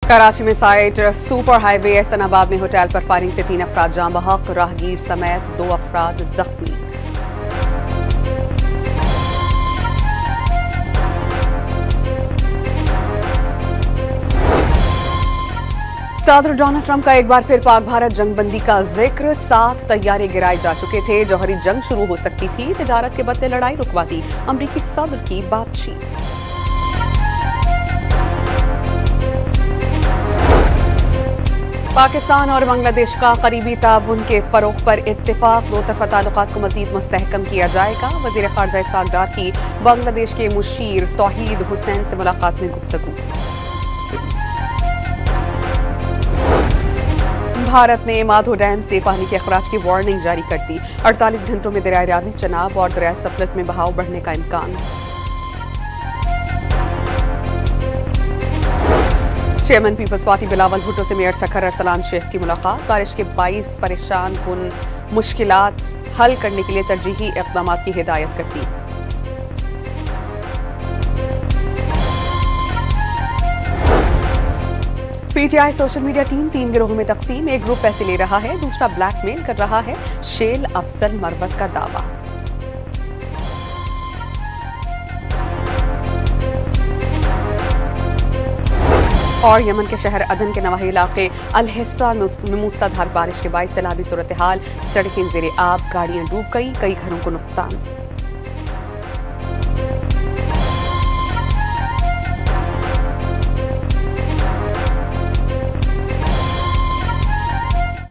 कराची में site super highway Ehsanabad में hotel पर फायरिंग से 3 अफराद जाँ बहक, राहगीर समेत 2 अफराद जख्मी। सदर डोनाल्ड ट्रंप का एक बार फिर पाक भारत जंगबंदी का जिक्र, 7 तैयारे गिराए जा चुके थे। जौहरी जंग शुरू हो सकती थी, तिजारत के बदले लड़ाई रुकवाती अमरीकी सदर की बातचीत। पाकिस्तान और बांग्लादेश का करीबी ताउन के फरोग पर इत्तेफाक, दो तरफा ताल्लुकात को मजीद मुस्तहकम किया जाएगा। वजीर खारजा इसहाक डार की बांग्लादेश के मुशीर तौहीद हुसैन से मुलाकात में गुफ्तगू। भारत ने माधो डैम से पानी के अखराज की वार्निंग जारी कर दी। 48 घंटों में दरिया रावी, चनाब और दरिया सतलज में बहाव बढ़ने का इम्कान। चेयरमैन पीपल्स पार्टी बिलावल भुट्टो से मेयर सखर अरसलान शेख की मुलाकात। बारिश के 22 परेशान कुन मुश्किलात हल करने के लिए तरजीही इक़दाम की हिदायत करती। पीटीआई सोशल मीडिया टीम 3 गिरोहों में तकसीम, एक ग्रुप पैसे ले रहा है, दूसरा ब्लैकमेल कर रहा है, शेल अफजल मरवत का दावा। और यमन के शहर अदन के नवाही इलाके अल हिस्सा में मूसलाधार बारिश के बाइस सैलाबी सूरत हाल, सड़कें ज़ेरे आब, गाड़ियां डूब गई, कई घरों को नुकसान।